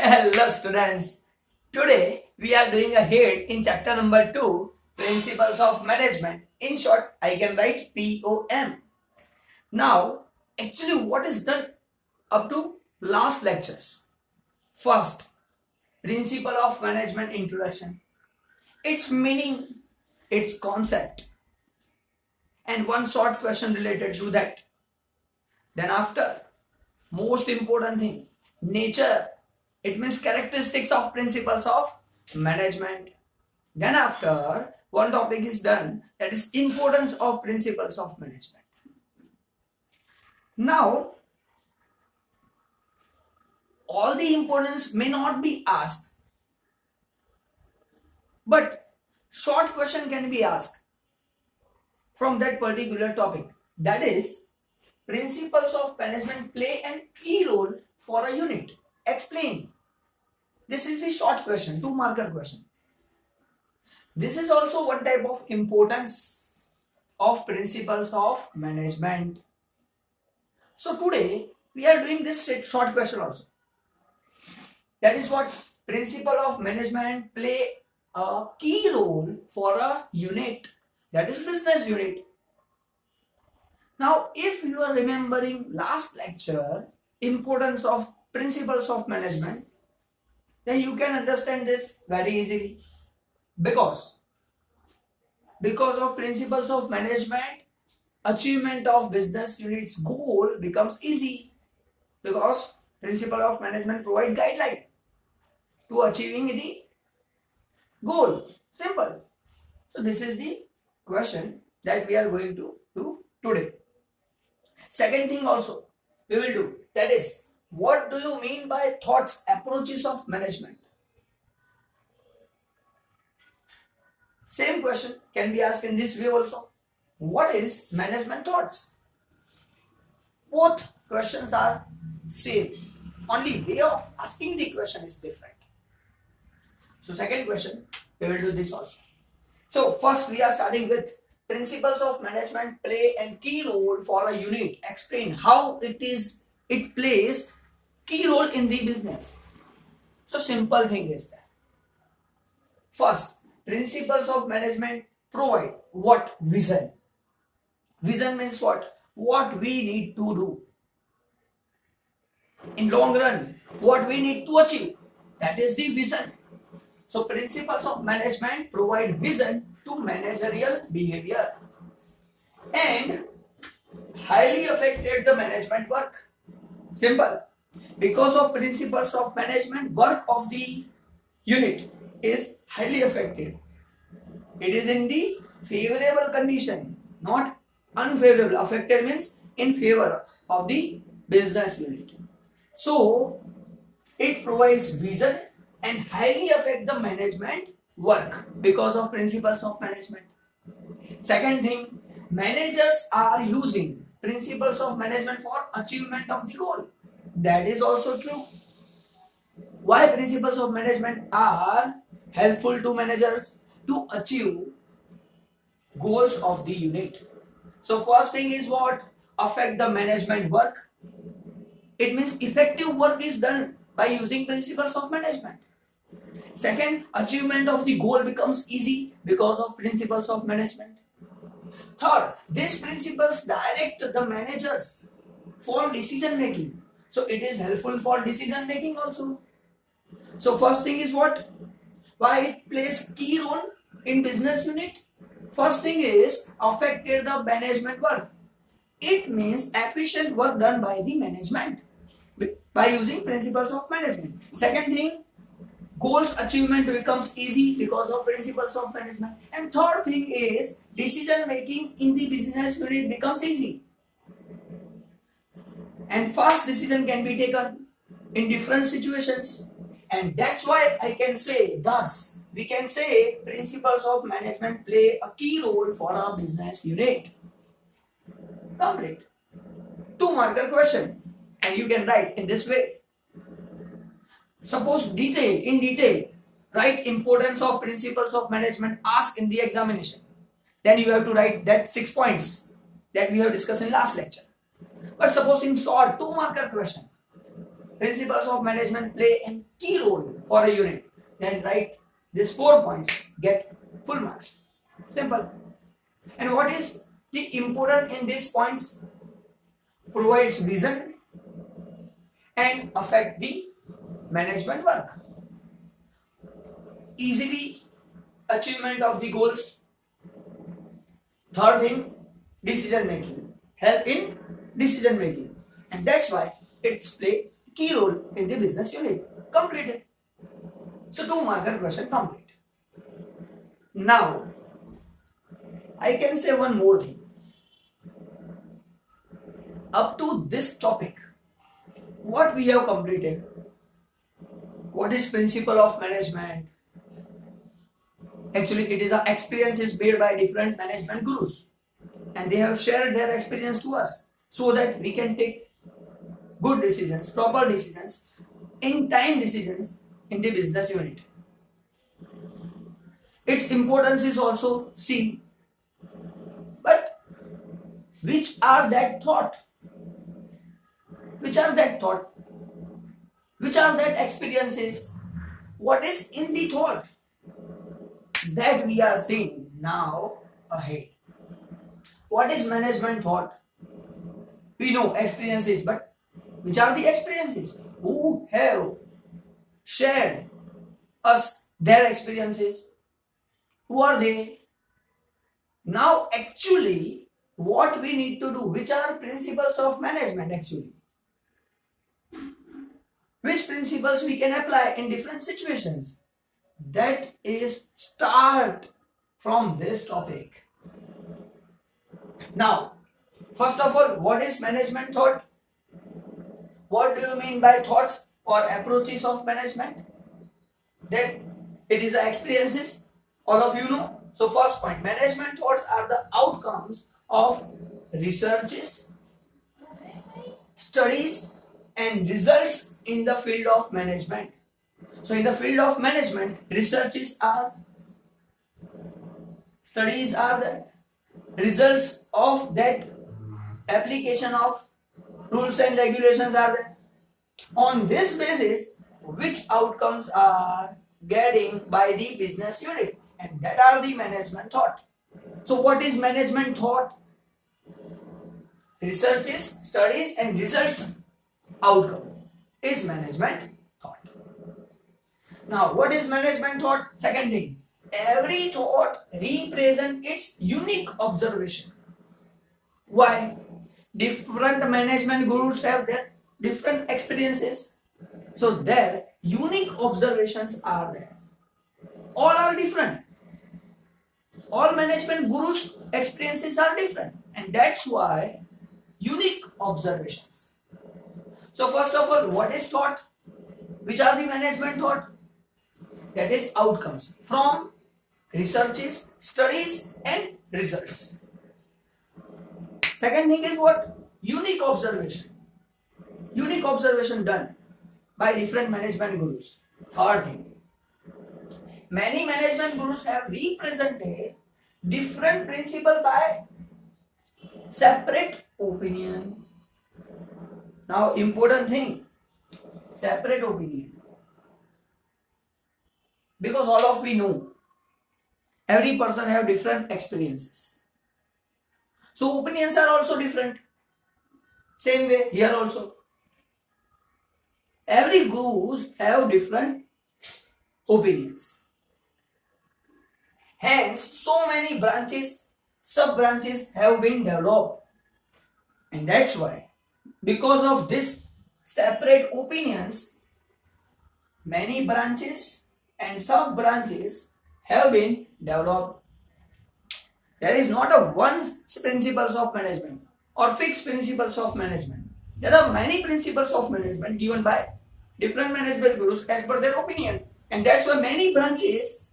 Hello students. Today we are doing a head in chapter number 2, Principles of Management. In short, I can write POM. Now, actually what is done up to last lectures? First, Principle of Management Introduction. Its meaning, its concept, and one short question related to that. Then after, most important thing, nature. It means characteristics of principles of management. Then after, one topic is done, that is importance of principles of management. Now, all the importance may not be asked, but short question can be asked from that particular topic. That is, principles of management play a key role for a unit. Explain. This is the short question, 2-marker question. This is also one type of importance of principles of management. So today we are doing this short question also. That is what principle of management play a key role for a unit, that is business unit. Now if you are remembering last lecture, importance of principles of management, then you can understand this very easily. Because of principles of management, achievement of business unit's goal becomes easy, because principle of management provide guideline to achieving the goal. Simple. So this is the question that we are going to do today. Second thing also we will do, that is, what do you mean by thoughts, approaches of management? Same question can be asked in this way also. What is management thoughts? Both questions are same. Only way of asking the question is different. So second question, we will do this also. So first we are starting with principles of management play a key role for a unit. Explain how it plays key role in the business. So simple thing is that. First, principles of management provide what? Vision. Vision means what? What we need to do. In long run, what we need to achieve. That is the vision. So principles of management provide vision to managerial behavior and highly affected the management work. Simple. Because of principles of management, work of the unit is highly affected. It is in the favorable condition, not unfavorable. Affected means in favor of the business unit. So it provides vision and highly affect the management work because of principles of management. Second thing, managers are using principles of management for achievement of the goal. That is also true. Why principles of management are helpful to managers? To achieve goals of the unit. So first thing is what? Affect the management work. It means effective work is done by using principles of management. Second, achievement of the goal becomes easy because of principles of management. Third, these principles direct the managers for decision making. So it is helpful for decision making also. So first thing is what? Why it plays key role in business unit? First thing is affected the management work. It means efficient work done by the management by using principles of management. Second thing, goals achievement becomes easy because of principles of management. And third thing is decision making in the business unit becomes easy. And fast decision can be taken in different situations. And that's why I can say, thus, we can say principles of management play a key role for our business unit. Complete. 2-marker question. And you can write in this way. Suppose in detail, write importance of principles of management asked in the examination. Then you have to write that 6 points that we have discussed in last lecture. But suppose in short, 2-marker question. principles of management play a key role for a unit, then write these 4 points, get full marks. Simple. And what is the important in these points? Provides vision and affect the management work. Easily achievement of the goals. Third thing, decision making. Help in decision making. And that's why it's play key role in the business unit. Completed. So 2 marker question complete. Now, I can say one more thing. Up to this topic, what we have completed, what is principle of management? Actually, it is an experiences made by different management gurus, and they have shared their experience to us so that we can take good decisions, proper decisions, in time decisions in the business unit. Its importance is also seen, but which are that thought? Which are that thought? Which are that experiences? What is in the thought? That we are seeing now ahead. What is management thought? We know experiences, but which are the experiences? Who have shared us their experiences? Who are they? Now actually what we need to do, which are principles of management actually? Which principles we can apply in different situations? That is start from this topic. Now, first of all, what is management thought? What do you mean by thoughts or approaches of management? That it is experiences, all of you know. So first point, management thoughts are the outcomes of researches, studies and results in the field of management. So in the field of management, researches are, studies are the results of that, application of rules and regulations are there. On this basis, which outcomes are getting by the business unit, and that are the management thought. So what is management thought? Researches, studies and results outcome is management thought. Now what is management thought? Second thing, every thought represents its unique observation. Why? Different management gurus have their different experiences, so their unique observations are there. All are different. All management gurus experiences are different, and that's why unique observations. So first of all, what is thought? Which are the management thought? That is outcomes from researches, studies and results. Second thing is what? Unique observation. Unique observation done by different management gurus. Third thing, many management gurus have represented different principle by separate opinion. Now important thing, separate opinion. Because all of we know, every person have different experiences. So opinions are also different. Same way here also. Every gurus have different opinions. Hence, so many branches, sub-branches have been developed. And that's why, because of this separate opinions, many branches and sub-branches have been developed. There is not a one principles of management or fixed principles of management. There are many principles of management given by different management gurus as per their opinion. And that's why many branches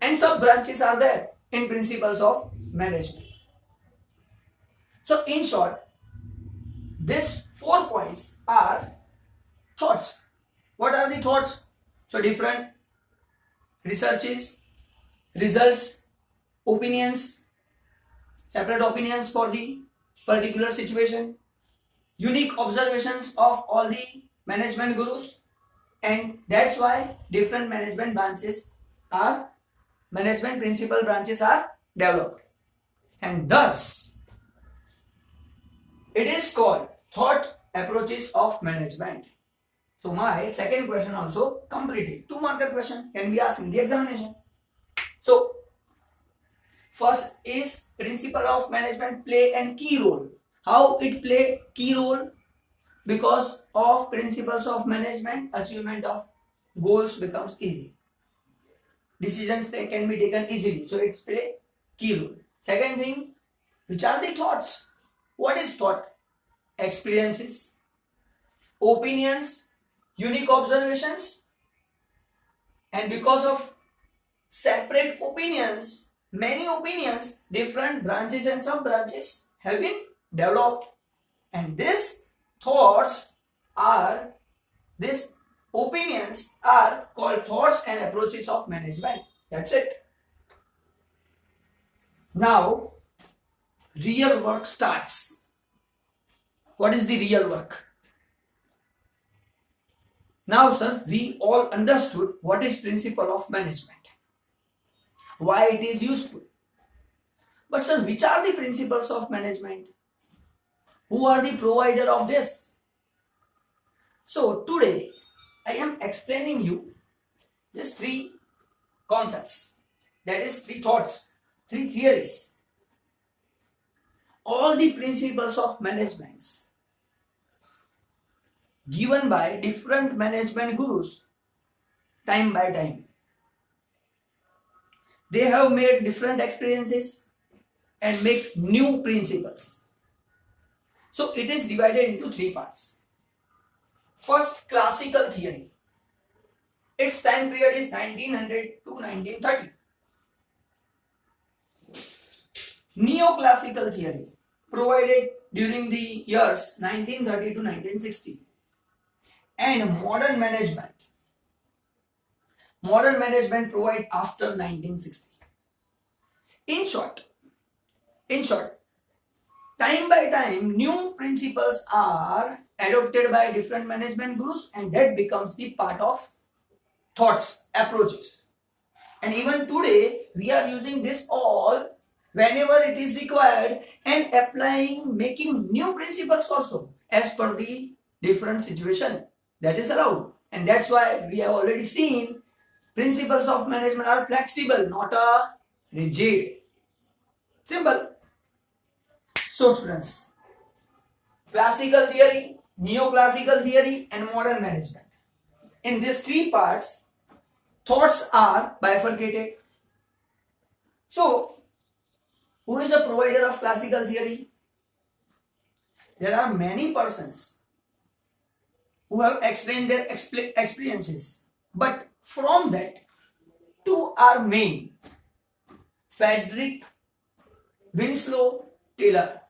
and sub-branches are there in principles of management. So in short, these 4 points are thoughts. What are the thoughts? So different researches, results, opinions, separate opinions for the particular situation, unique observations of all the management gurus, and that's why different management principal branches are developed, and thus it is called thought approaches of management. So my second question also completed. 2-marker question can be asked in the examination. So first is principle of management play a key role. How it play key role? Because of principles of management, achievement of goals becomes easy. Decisions can be taken easily. So it's play key role. Second thing, which are the thoughts? What is thought? Experiences, opinions, unique observations, and because of separate opinions, many opinions, different branches and sub-branches have been developed, and these opinions are called thoughts and approaches of management. That's it. Now, real work starts. What is the real work? Now, sir, we all understood what is principle of management, why it is useful. But sir, which are the principles of management? Who are the provider of this? So today, I am explaining you these 3 concepts. That is 3 thoughts, 3 theories. All the principles of management given by different management gurus time by time. They have made different experiences and make new principles. So it is divided into 3 parts. First, classical theory. Its time period is 1900 to 1930. Neoclassical theory provided during the years 1930 to 1960. And modern management. Modern management provide after 1960. In short, time by time, new principles are adopted by different management gurus, and that becomes the part of thoughts, approaches. And even today, we are using this all whenever it is required and applying, making new principles also as per the different situation that is allowed. And that's why we have already seen principles of management are flexible, not rigid. Simple. So students, classical theory, neoclassical theory, and modern management. In these 3 parts, thoughts are bifurcated. So, who is a provider of classical theory? There are many persons who have explained their experiences, but from that, 2 are main. Frederick Winslow Taylor.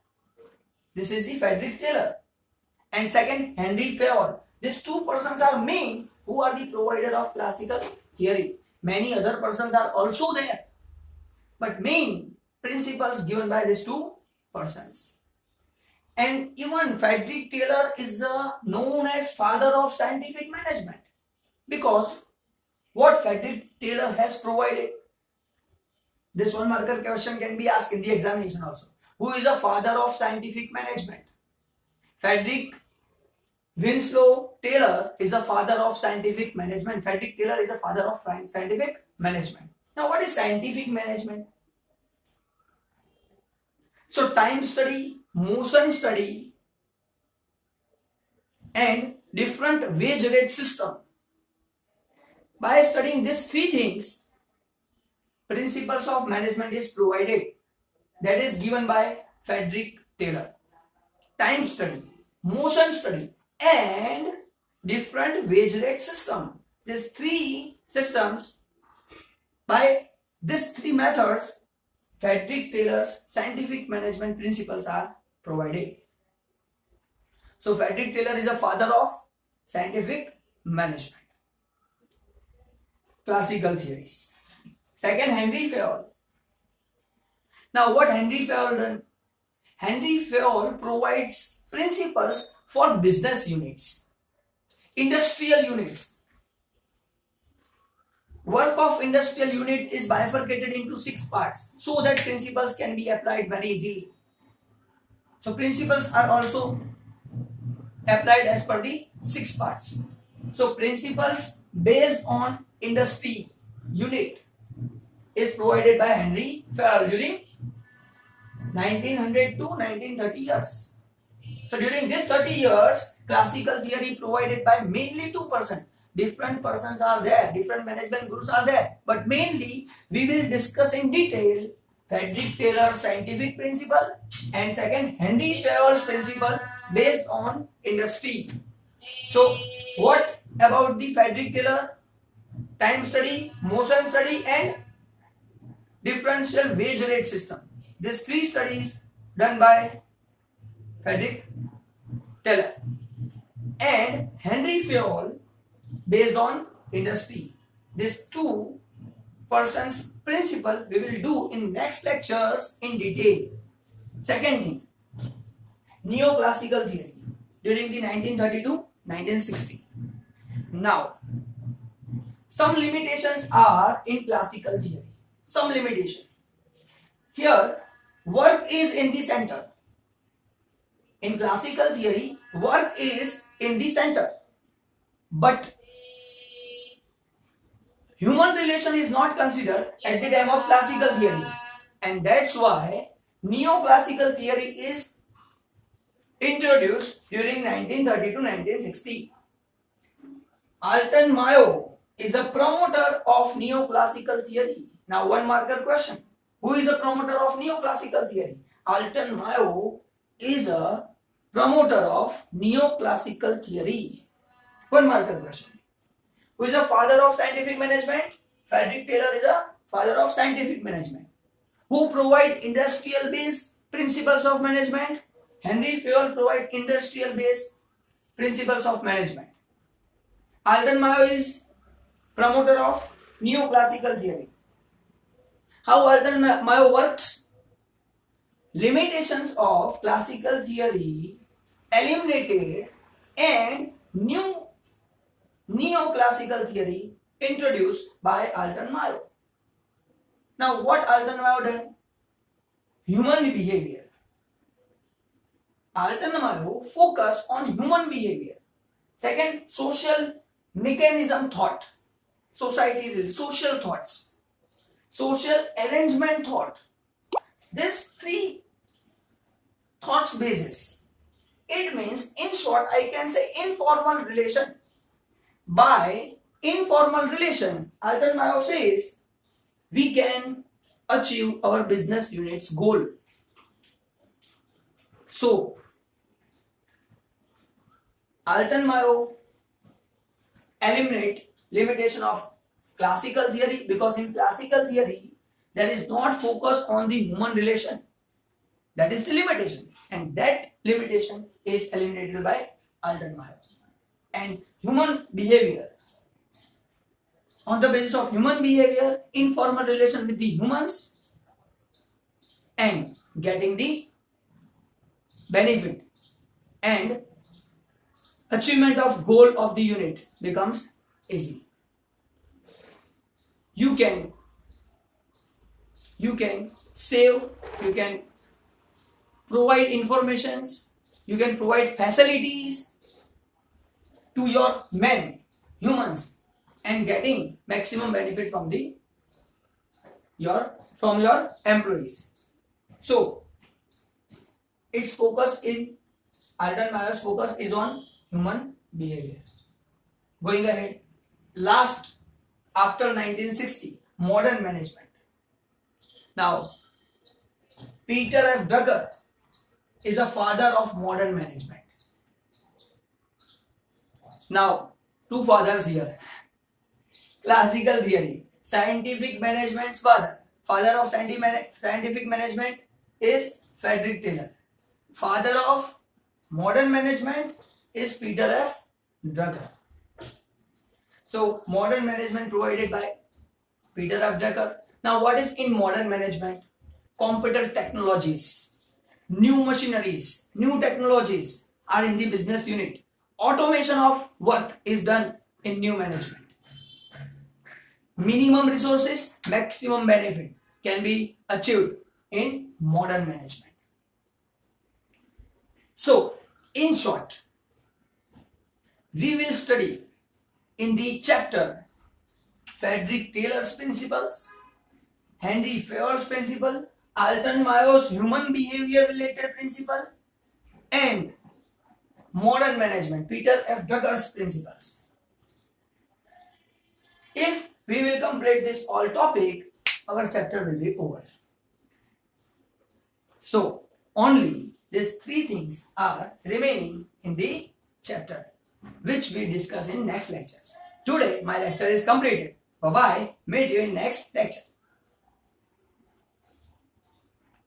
This is the Frederick Taylor. And second, Henry Fayol. These 2 persons are main who are the provider of classical theory. Many other persons are also there, but main principles given by these 2 persons. And even Frederick Taylor is known as father of scientific management, because what Frederick Taylor has provided. This 1-marker question can be asked in the examination also. Who is the father of scientific management? Frederick Winslow Taylor is the father of scientific management. Frederick Taylor is the father of scientific management. Now, what is scientific management? So, time study, motion study, and different wage rate system. By studying these 3 things, principles of management is provided. That is given by Frederick Taylor. Time study, motion study, and different wage rate system. These 3 systems, by these 3 methods, Frederick Taylor's scientific management principles are provided. So Frederick Taylor is the father of scientific management. Classical theories. Second, Henry Fayol. Now, what Henry Fayol done? Henry Fayol provides principles for business units. Industrial units. Work of industrial unit is bifurcated into 6 parts so that principles can be applied very easily. So principles are also applied as per the 6 parts. So principles based on industry unit is provided by Henry Fayol during 1900 to 1930 years. So during this 30 years, classical theory provided by mainly 2%. Different persons are there, different management groups are there, but mainly we will discuss in detail Frederick Taylor's scientific principle and second Henry Fayol's principle based on industry. So what about the Frederick Taylor? Time study, motion study and differential wage rate system. These 3 studies done by Frederick Taylor and Henry Fayol based on industry. These 2 persons principle we will do in next lectures in detail. Second thing, neoclassical theory during the 1930 to 1960. Now, some limitations are in classical theory. Some limitation. Here, work is in the center. In classical theory, work is in the center. But human relation is not considered at the time of classical theories. And that's why neoclassical theory is introduced during 1930 to 1960. Alton Mayo is a promoter of neoclassical theory. Now one marker question. Who is a promoter of neoclassical theory? Alton Mayo is a promoter of neoclassical theory. One marker question. Who is the father of scientific management? Frederick Taylor is a father of scientific management. Who provide industrial based principles of management? Henry Fayol provide industrial based principles of management. Alton Mayo is promoter of neoclassical theory. How Alton Mayo works? Limitations of classical theory eliminated and new neoclassical theory introduced by Alton Mayo. Now what Alton Mayo done? Human behavior. Alton Mayo focus on human behavior. Second, social mechanism thought. Society, social thoughts. Social arrangement thought. These 3 thoughts basis. It means, in short, I can say informal relation. By informal relation, Alton Mayo says, we can achieve our business unit's goal. So, Alton Mayo eliminate limitation of classical theory because in classical theory there is not focus on the human relation. That is the limitation, and that limitation is eliminated by Alton Mayo. And human behavior. On the basis of human behavior, informal relation with the humans and getting the benefit and achievement of goal of the unit becomes easy. You can save, you can provide informations, you can provide facilities to your men, humans, and getting maximum benefit from your employees. So its focus in Alton Mayo's focus is on human behavior. Going ahead, last after 1960, modern management. Now, Peter F. Drucker is a father of modern management. Now, 2 fathers here. Classical theory, scientific management's father. Father of scientific management is Frederick Taylor. Father of modern management is Peter F. Drucker. So, modern management provided by Peter F. Drucker. Now, what is in modern management? Computer technologies, new machineries, new technologies are in the business unit. automation of work is done in new management. Minimum resources, maximum benefit can be achieved in modern management. So, in short, we will study in the chapter Frederick Taylor's principles, Henry Fayol's principle, Alton Mayo's human behavior related principle, and modern management, Peter F. Drucker's principles. If we will complete this all topic, our chapter will be over. So, only these three things are remaining in the chapter, which we discuss in next lectures. Today, my lecture is completed. Bye-bye. Meet you in next lecture.